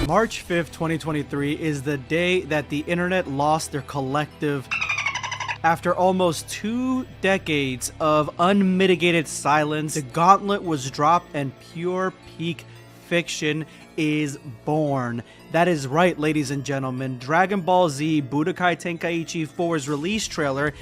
March 5th, 2023 is the day that the internet lost their collective. After almost 2 decades of unmitigated silence, the gauntlet was dropped and pure peak fiction is born. That is right, ladies and gentlemen. Dragon Ball Z Budokai Tenkaichi 4's release trailer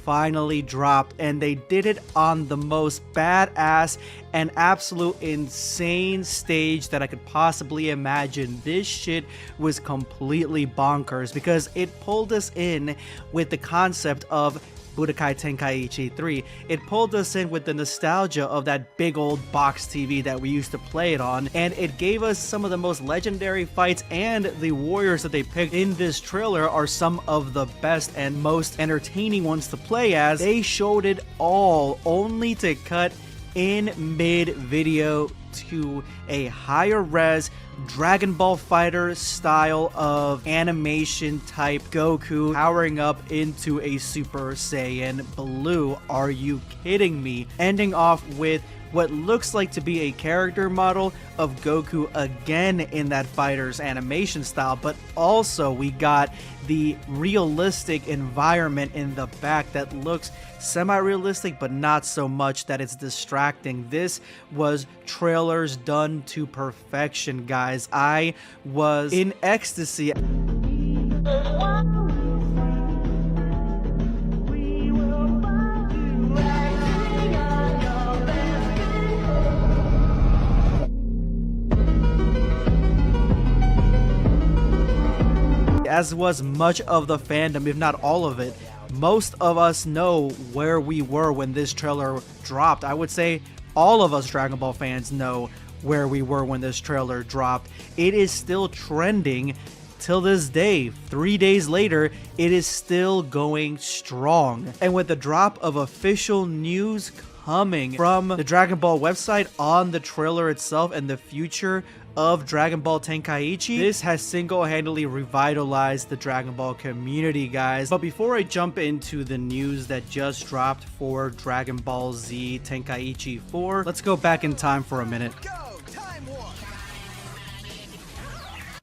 finally dropped, and they did it on the most badass and absolute insane stage that I could possibly imagine. This shit was completely bonkers because it pulled us in with the concept of Budokai Tenkaichi 3. It pulled us in with the nostalgia of that big old box TV that we used to play it on, and it gave us some of the most legendary fights, and the warriors that they picked in this trailer are some of the best and most entertaining ones to play as. They showed it all only to cut in mid-video to a higher res Dragon Ball Fighter style of animation type Goku powering up into a Super Saiyan Blue. Are you kidding me? Ending off with what looks like to be a character model of Goku again in that fighter's animation style, but also we got the realistic environment in the back that looks semi-realistic but not so much that it's distracting. This was trailers done to perfection, guys. I was in ecstasy. As was much of the fandom, if not all of it. Most of us know where we were when this trailer dropped. I would say all of us Dragon Ball fans know where we were when this trailer dropped. It is still trending till this day. 3 days later, it is still going strong. And with the drop of official news coming from the Dragon Ball website on the trailer itself and the future of Dragon Ball Tenkaichi, this has single-handedly revitalized the Dragon Ball community, guys. But before I jump into the news that just dropped for Dragon Ball Z Tenkaichi 4, let's go back in time for a minute.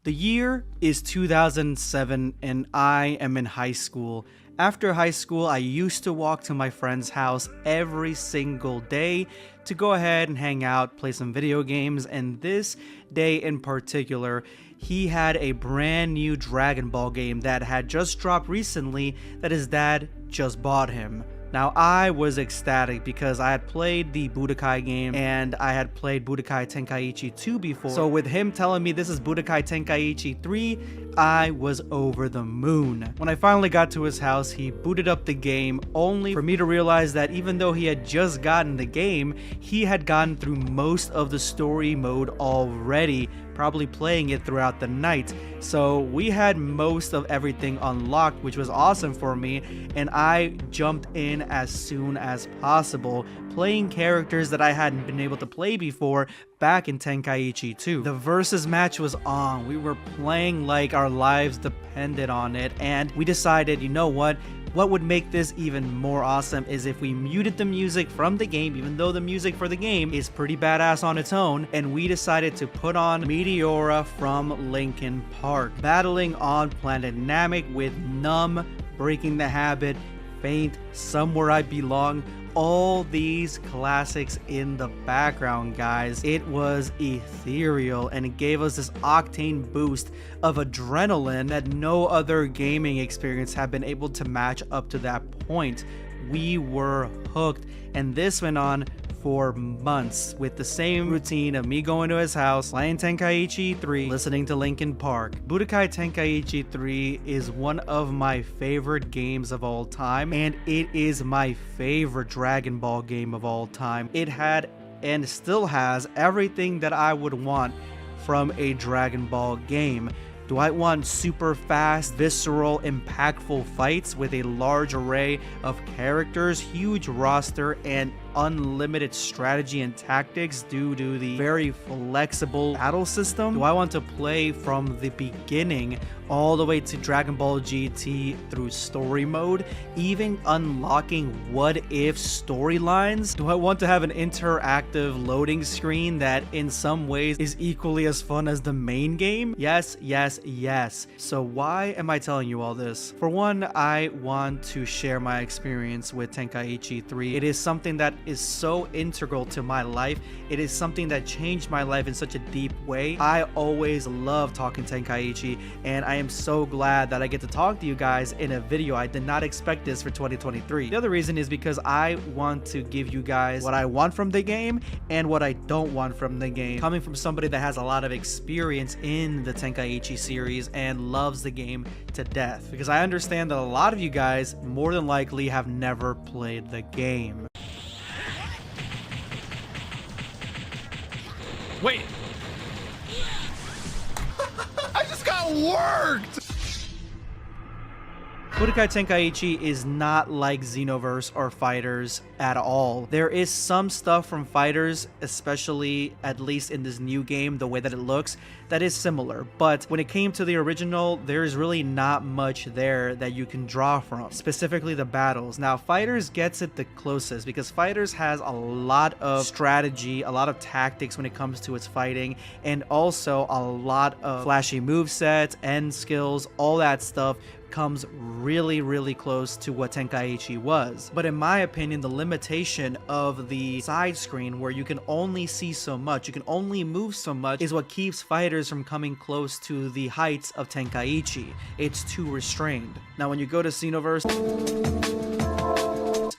The year is 2007 and I am in high school. After high school, I used to walk to my friend's house every single day to go ahead and hang out, play some video games, and this day in particular, he had a brand new Dragon Ball game that had just dropped recently that his dad just bought him. Now, I was ecstatic because I had played the Budokai game and I had played Budokai Tenkaichi 2 before. So with him telling me this is Budokai Tenkaichi 3, I was over the moon. When I finally got to his house, he booted up the game only for me to realize that even though he had just gotten the game, he had gotten through most of the story mode already, probably playing it throughout the night. So we had most of everything unlocked, which was awesome for me, and I jumped in as soon as possible, playing characters that I hadn't been able to play before back in Tenkaichi 2. The versus match was on. We were playing like our lives depended on it, and we decided, you know what would make this even more awesome is if we muted the music from the game, even though the music for the game is pretty badass on its own, and we decided to put on Meteora from Linkin Park, battling on Planet Namek with Numb, Breaking the Habit, Faint, Somewhere I Belong, all these classics in the background, guys. It was ethereal and it gave us this octane boost of adrenaline that no other gaming experience had been able to match up to that point. We were hooked, and this went on for months with the same routine of me going to his house, playing Tenkaichi 3, listening to Linkin Park. Budokai Tenkaichi 3 is one of my favorite games of all time, and it is my favorite Dragon Ball game of all time. It had and still has everything that I would want from a Dragon Ball game. Do I want super fast, visceral, impactful fights with a large array of characters, huge roster, and unlimited strategy and tactics due to the very flexible battle system? Do I want to play from the beginning all the way to Dragon Ball GT through story mode, even unlocking what if storylines? Do I want to have an interactive loading screen that in some ways is equally as fun as the main game? Yes, yes, yes. So why am I telling you all this? For one, I want to share my experience with Tenkaichi 3. It is something that is so integral to my life. It is something that changed my life in such a deep way. I always love talking Tenkaichi, and I am so glad that I get to talk to you guys in a video. I did not expect this for 2023. The other reason is because I want to give you guys what I want from the game and what I don't want from the game, coming from somebody that has a lot of experience in the Tenkaichi series and loves the game to death, because I understand that a lot of you guys more than likely have never played the game. Wait. I just got worked! Budokai Tenkaichi is not like Xenoverse or Fighters at all. There is some stuff from Fighters, especially at least in this new game, the way that it looks, that is similar. But when it came to the original, there's really not much there that you can draw from, specifically the battles. Now, Fighters gets it the closest because Fighters has a lot of strategy, a lot of tactics when it comes to its fighting, and also a lot of flashy movesets, end skills, all that stuff comes really close to what Tenkaichi was. But in my opinion, the limitation of the side screen where you can only see so much, you can only move so much, is what keeps fighters from coming close to the heights of Tenkaichi. It's too restrained. Now when you go to Xenoverse,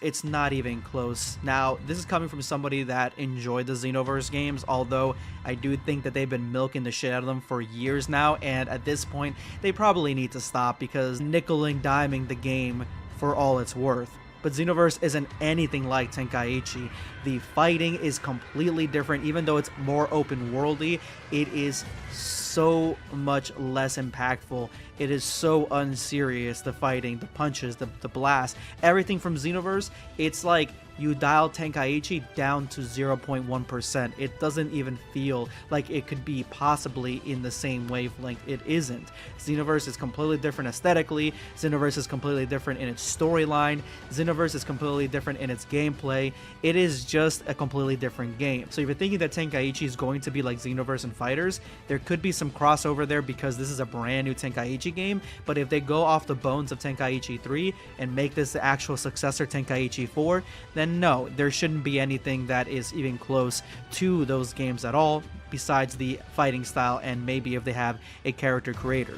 it's not even close. Now, this is coming from somebody that enjoyed the Xenoverse games, although I do think that they've been milking the shit out of them for years now, and at this point, they probably need to stop because nickel and diming the game for all it's worth. But Xenoverse isn't anything like Tenkaichi. The fighting is completely different. Even though it's more open worldy, it is so much less impactful. It is so unserious, the fighting, the punches, the blast, everything from Xenoverse. It's like you dial Tenkaichi down to 0.1%. It doesn't even feel like it could be possibly in the same wavelength. It isn't. Xenoverse is completely different aesthetically. Xenoverse is completely different in its storyline. Xenoverse is completely different in its gameplay. It is just a completely different game. So if you're thinking that Tenkaichi is going to be like Xenoverse and Fighters, there could be some crossover there because this is a brand new Tenkaichi game. But if they go off the bones of Tenkaichi 3 and make this the actual successor Tenkaichi 4, then no, there shouldn't be anything that is even close to those games at all, besides the fighting style and maybe if they have a character creator.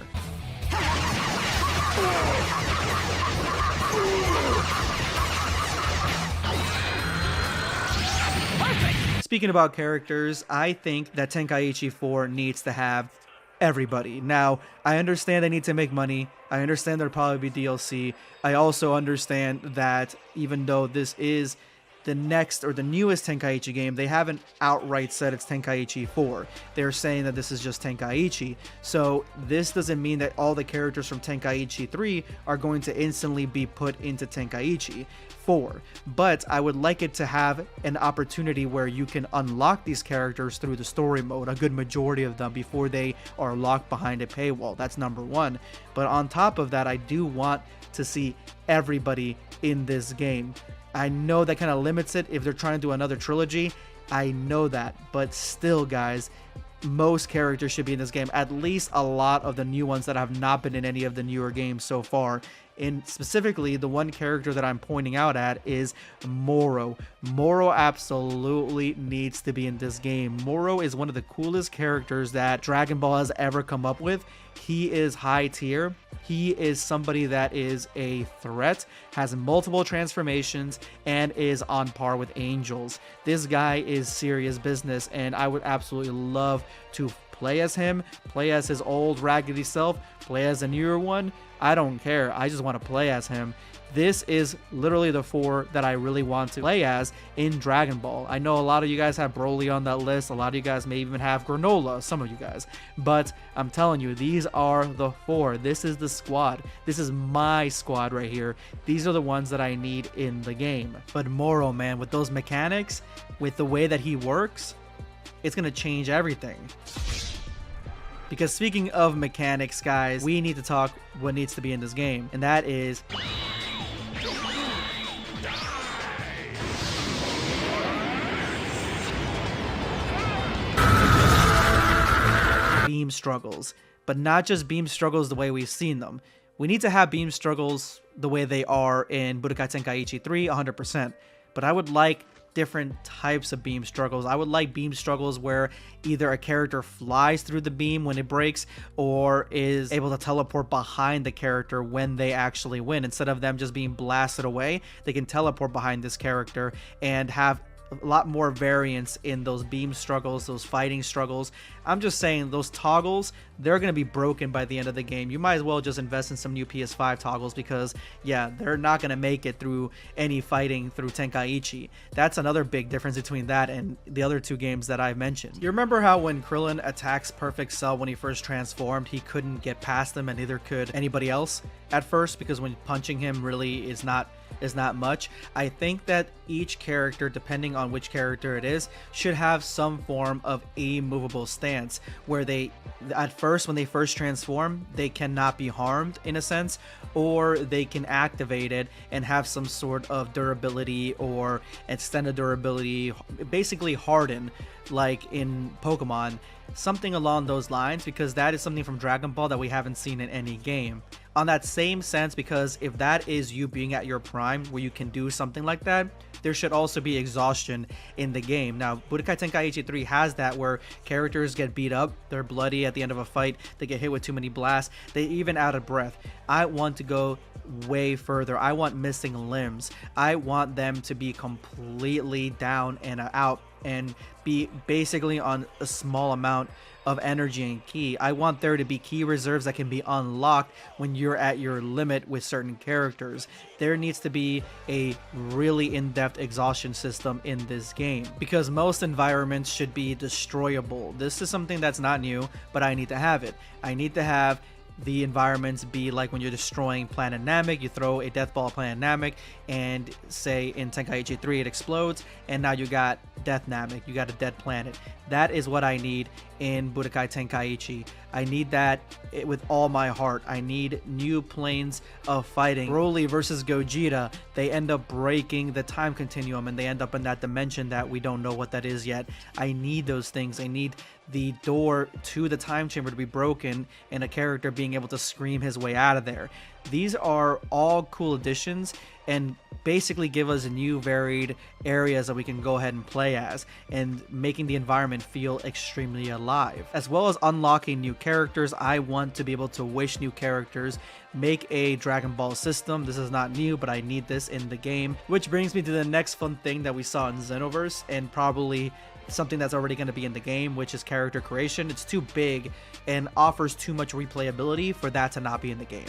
Speaking about characters, I think that Tenkaichi 4 needs to have everybody. Now, I understand they need to make money. I understand there'll probably be DLC. I also understand that even though this is the next or the newest Tenkaichi game, they haven't outright said it's Tenkaichi 4. They're saying that this is just Tenkaichi. So this doesn't mean that all the characters from Tenkaichi 3 are going to instantly be put into Tenkaichi 4. But I would like it to have an opportunity where you can unlock these characters through the story mode, a good majority of them, before they are locked behind a paywall. That's number one. But on top of that, I do want to see everybody in this game. I know that kind of limits it if they're trying to do another trilogy. I know that, but still, guys, most characters should be in this game, at least a lot of the new ones that have not been in any of the newer games so far. And specifically, the one character that I'm pointing out at is Moro. Moro absolutely needs to be in this game. Moro is one of the coolest characters that Dragon Ball has ever come up with. He is high tier. He is somebody that is a threat, has multiple transformations, and is on par with Angels. This guy is serious business, and I would absolutely love to play as him, play as his old raggedy self, play as a newer one. I don't care. I just want to play as him. This is literally the 4 that I really want to play as in Dragon Ball. I know a lot of you guys have Broly on that list. A lot of you guys may even have Granola, some of you guys. But I'm telling you, these are the 4. This is the squad. This is my squad right here. These are the ones that I need in the game. But Moro, man, with those mechanics, with the way that he works, it's going to change everything. Because speaking of mechanics, guys, we need to talk what needs to be in this game. And that is beam struggles, but not just beam struggles the way we've seen them. We need to have beam struggles the way they are in Budokai Tenkaichi 3 100%, but I would like different types of beam struggles. I would like beam struggles where either a character flies through the beam when it breaks or is able to teleport behind the character when they actually win. Instead of them just being blasted away, they can teleport behind this character and have a lot more variance in those beam struggles, those fighting struggles. I'm just saying those toggles, they're going to be broken by the end of the game. You might as well just invest in some new PS5 toggles because, yeah, they're not going to make it through any fighting through Tenkaichi. That's another big difference between that and the other 2 games that I've mentioned. You remember how when Krillin attacks Perfect Cell when he first transformed, he couldn't get past them and neither could anybody else at first because when punching him really is not much. I think that each character, depending on which character it is, should have some form of immovable stance where they, at first, when they first transform, they cannot be harmed in a sense, or they can activate it and have some sort of durability or extended durability, basically harden like in Pokemon, something along those lines, because that is something from Dragon Ball that we haven't seen in any game. On that same sense, because if that is you being at your prime where you can do something like that, there should also be exhaustion in the game. Now, Budokai Tenkaichi 3 has that where characters get beat up, they're bloody at the end of a fight, they get hit with too many blasts, they even out of breath. I want to go way further. I want missing limbs. I want them to be completely down and out and be basically on a small amount of energy and ki. I want there to be ki reserves that can be unlocked when you're at your limit with certain characters. There needs to be a really in-depth exhaustion system in this game because most environments should be destroyable. This is something that's not new, but I need to have it. I need to have the environments be like when you're destroying Planet Namek, you throw a death ball at Planet Namek, and say in Tenkaichi 3 it explodes, and now you got Death Namek, you got a dead planet. That is what I need in Budokai Tenkaichi. I need that with all my heart. I need new planes of fighting. Broly versus Gogeta, they end up breaking the time continuum and they end up in that dimension that we don't know what that is yet. I need those things. I need the door to the time chamber to be broken and a character being able to scream his way out of there. These are all cool additions and basically give us new varied areas that we can go ahead and play as and making the environment feel extremely alive. As well as unlocking new characters, I want to be able to wish new characters, make a Dragon Ball system. This is not new, but I need this in the game. Which brings me to the next fun thing that we saw in Xenoverse and probably something that's already going to be in the game, which is character creation. It's too big and offers too much replayability for that to not be in the game.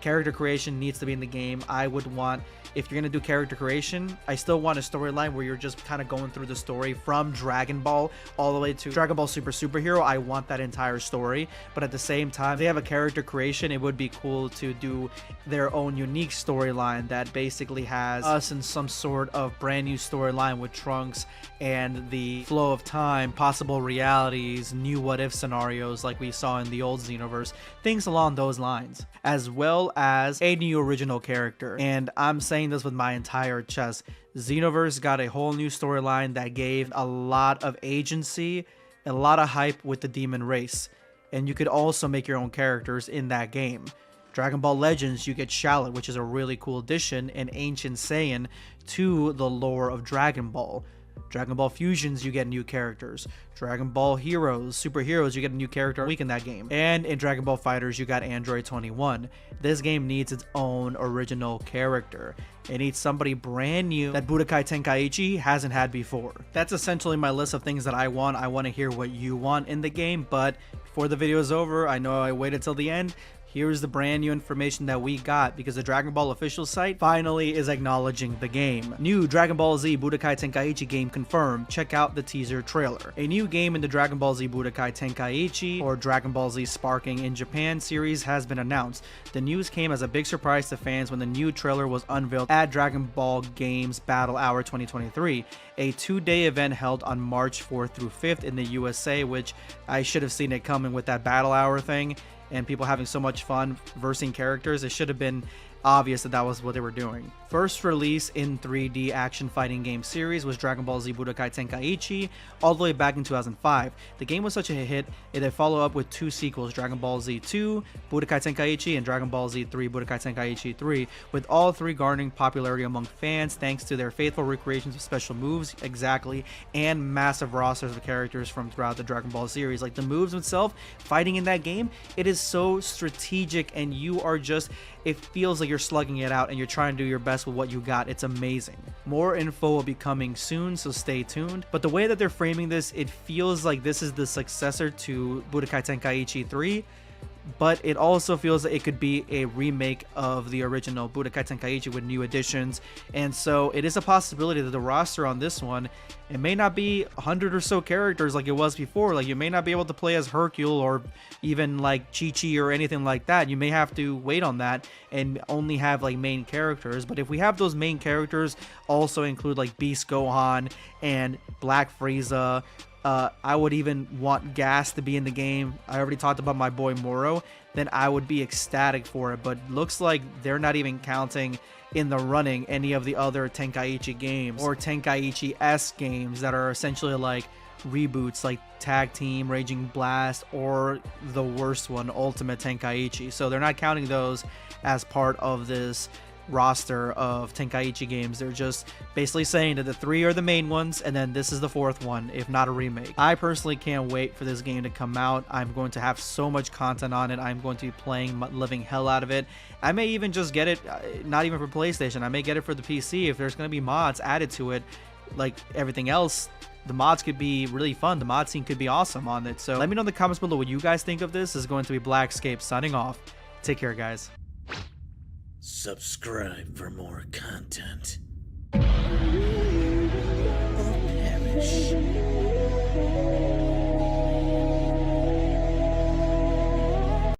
Character creation needs to be in the game. I would want, if you're going to do character creation, I still want a storyline where you're just kind of going through the story from Dragon Ball all the way to Dragon Ball Super Superhero. I want that entire story, but at the same time, if they have a character creation, it would be cool to do their own unique storyline that basically has us in some sort of brand new storyline with Trunks and the flow of time, possible realities, new what-if scenarios like we saw in the old Xenoverse, things along those lines, as well as a new original character. And I'm saying this with my entire chest. Xenoverse got a whole new storyline that gave a lot of agency, a lot of hype with the demon race, and you could also make your own characters in that game. Dragon Ball Legends, you get Shallot, which is a really cool addition, and Ancient Saiyan to the lore of Dragon Ball. Dragon Ball Fusions, you get new characters. Dragon Ball Heroes, Superheroes, you get a new character a week in that game. And in Dragon Ball Fighters, you got Android 21. This game needs its own original character. It needs somebody brand new that Budokai Tenkaichi hasn't had before. That's essentially my list of things that I want. I want to hear what you want in the game, but before the video is over, I know I waited till the end. Here's the brand new information that we got because the Dragon Ball official site finally is acknowledging the game. New Dragon Ball Z Budokai Tenkaichi game confirmed. Check out the teaser trailer. A new game in the Dragon Ball Z Budokai Tenkaichi, or Dragon Ball Z Sparking in Japan series, has been announced. The news came as a big surprise to fans when the new trailer was unveiled at Dragon Ball Games Battle Hour 2023, a 2-day event held on March 4th through 5th in the USA, which I should have seen it coming with that Battle Hour thing and people having so much fun versing characters. It should have been obvious that that was what they were doing. First release in 3D action fighting game series was Dragon Ball Z Budokai Tenkaichi all the way back in 2005. The game was such a hit, it had followed up with 2 sequels, Dragon Ball Z 2 Budokai Tenkaichi and Dragon Ball Z 3 Budokai Tenkaichi 3, with all 3 garnering popularity among fans thanks to their faithful recreations of special moves, exactly, and massive rosters of characters from throughout the Dragon Ball series. Like the moves themselves, fighting in that game, it is so strategic and you are just, it feels like you're slugging it out and you're trying to do your best with what you got. It's amazing. More info will be coming soon, so stay tuned. But the way that they're framing this, it feels like this is the successor to Budokai Tenkaichi 3, but it also feels that it could be a remake of the original Budokai Tenkaichi with new additions. And so it is a possibility that the roster on this one, it may not be 100 or so characters like it was before. Like you may not be able to play as Hercule or even like Chi-Chi or anything like that. You may have to wait on that and only have like main characters. But if we have those main characters also include like Beast Gohan and Black Frieza, I would even want Gas to be in the game. I already talked about my boy Moro. Then I would be ecstatic for it. But looks like they're not even counting in the running any of the other Tenkaichi games or Tenkaichi-esque games that are essentially like reboots, like Tag Team, Raging Blast, or the worst one, Ultimate Tenkaichi. So they're not counting those as part of this roster of Tenkaichi games. They're just basically saying that the 3 are the main ones and then this is the 4th one, if not a remake. I personally can't wait for this game to come out. I'm going to have so much content on it. I'm going to be playing living hell out of it. I may even just get it, not even for PlayStation, I may get it for the PC if there's going to be mods added to it. Like everything else, the mods could be really fun. The mod scene could be awesome on it. So let me know in the comments below what you guys think of this. This is going to be BlackScape signing off. Take care, guys. Subscribe for more content.